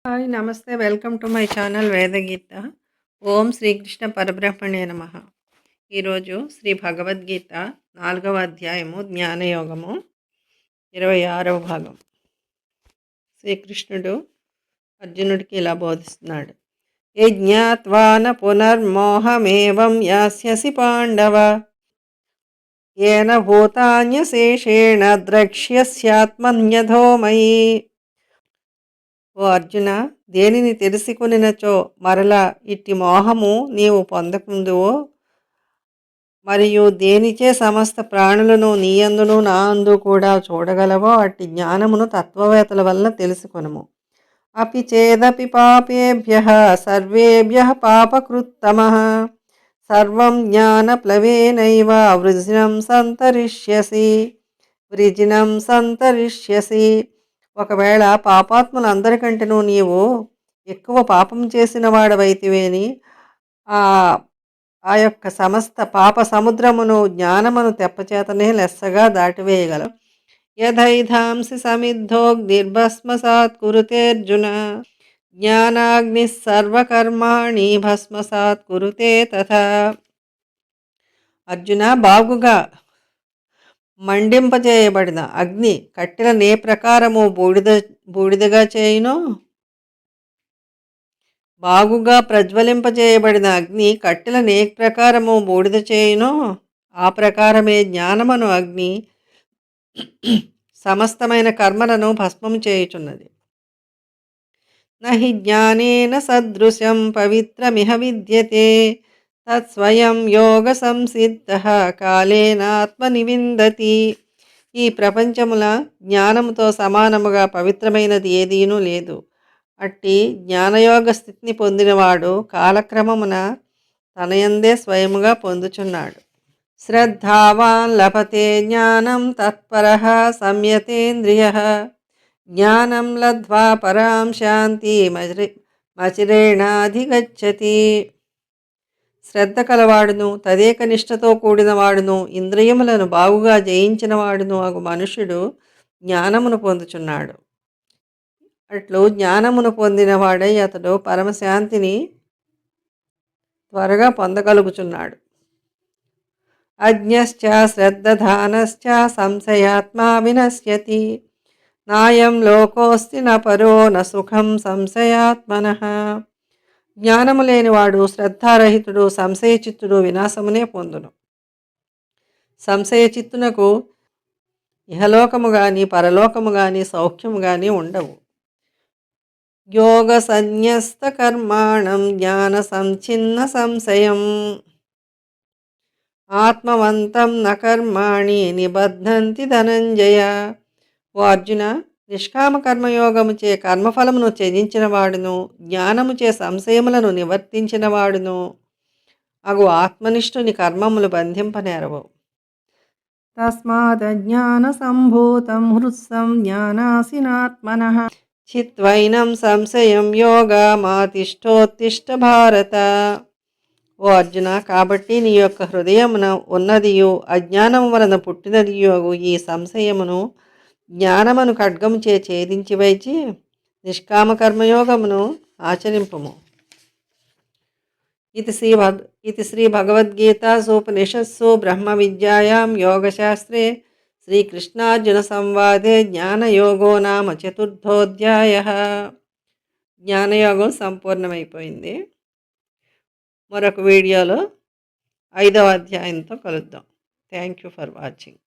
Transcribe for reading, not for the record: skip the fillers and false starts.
Hi నమస్తే welcome to my channel వేదగీత. ఓం శ్రీకృష్ణ పరబ్రహ్మణే నమ. ఈరోజు శ్రీ భగవద్గీత 4వ అధ్యాయము జ్ఞానయోగము 26వ భాగం. శ్రీకృష్ణుడు అర్జునుడికి ఇలా బోధిస్తున్నాడు. యజ్ఞాత్వాన పునర్మోహమేవం యాస్యసి పాండవ ఏన భూతాన్యశేషేణ ద్రక్ష్యస్యాత్మన్యథో మయి. ఓ అర్జున, దేనిని తెలుసుకునినచో మరలా ఇట్టి మోహము నీవు పొందకుందువో, మరియు దేనిచే సమస్త ప్రాణులను నీయందును నా అందు కూడా చూడగలవో అట్టి జ్ఞానమును తత్వవేత్తల వలన తెలుసుకొనుము. అపి చేదపి పాపేభ్య సర్వేభ్య పాపకృత్తమః సర్వం జ్ఞానప్లవేనైవ వృజినం సంతరిష్యసి. ఒకవేళ పాపాత్ములందరికంటేనూ నీవు ఎక్కువ పాపం చేసిన వాడవైతివేని ఆ యొక్క సమస్త పాప సముద్రమును జ్ఞానమును తెప్పచేతనే లెస్సగా దాటివేయగలవు. యథైధాంసి సమిద్ధోగ్నిర్భస్మసాత్ కురుతేర్జున జ్ఞానాగ్ని సర్వకర్మాణి భస్మసాత్ కురుతే తథా. అర్జున, బాగుగా మండింపజేయబడిన అగ్ని కట్టెలను ఏ ప్రకారము బూడిదగా చేయునో, బాగుగా ప్రజ్వలింపజేయబడిన అగ్ని కట్టెలను ఏ ప్రకారము బూడిద చేయునో ఆ ప్రకారమే జ్ఞానమను అగ్ని సమస్తమైన కర్మలను భస్మం చేయుచున్నది. నహి జ్ఞానేన సదృశం పవిత్రమిహ విద్యతే తత్స్వయం యోగ సంసిద్ధ కాలేనాత్మనివిందతి. ఈ ప్రపంచముల జ్ఞానముతో సమానముగా పవిత్రమైనది ఏదీనూ లేదు. అట్టి జ్ఞానయోగ స్థితిని పొందినవాడు కాలక్రమమున తనయందే స్వయముగా పొందుచున్నాడు. శ్రద్ధావాన్ లభతే జ్ఞానం తత్పరః సంయతేంద్రియః జ్ఞానం లబ్ధ్వా పరాం శాంతి మచిరేణాధిగచ్చతి. శ్రద్ధ కలవాడును తదేక నిష్ఠతో కూడినవాడును ఇంద్రియములను బాగుగా జయించినవాడును అగు మనుష్యుడు జ్ఞానమును పొందుచున్నాడు. అట్లు జ్ఞానమును పొందినవాడై అతడు పరమశాంతిని త్వరగా పొందగలుగుచున్నాడు. అజ్ఞశ్చ శ్రద్ధధానశ్చ సంశయాత్మా వినశ్యతి నాయం లోకోస్తి న పరో న సుఖం సంశయాత్మనః. జ్ఞానము లేనివాడు శ్రద్ధారహితుడు సంశయచిత్తుడు వినాశమునే పొందును. సంశయచిత్తునకు ఇహలోకము గాని పరలోకము గాని సౌఖ్యము గాని ఉండవు. యోగ సన్యస్త కర్మాణం జ్ఞాన సంచిన్న సంశయం ఆత్మవంతం న కర్మాణి నిబధ్నంతి ధనంజయ. ఓ అర్జున, నిష్కామ కర్మయోగముచే కర్మఫలమును త్యజించిన వాడును జ్ఞానముచే సంశయములను నివర్తించిన వాడును అగు ఆత్మనిష్ఠుని కర్మములు బంధింపనేరవు. తస్మాదజ్ఞాన సంభూతం హృత్సం జ్ఞానాసినాత్మనః చిత్వైనం సంశయం యోగమాతిష్ఠోత్తిష్ఠ భారత. ఓ అర్జున, కాబట్టి నీ యొక్క హృదయమున ఉన్నదియు అజ్ఞానము వలన పుట్టినదియు ఈ సంశయమును జ్ఞానమును ఖడ్గముచే ఛేదించి వైచి నిష్కామ కర్మయోగమును ఆచరింపుము. ఇది శ్రీ భగవద్గీతాసూపనిషత్సు బ్రహ్మ విద్యాయాం యోగశాస్త్రే శ్రీకృష్ణార్జున సంవాదే జ్ఞానయోగో నామ చతుర్థోధ్యాయః. జ్ఞానయోగం సంపూర్ణమైపోయింది. మరొక వీడియోలో 5వ అధ్యాయంతో కలుద్దాం. Thank you for watching.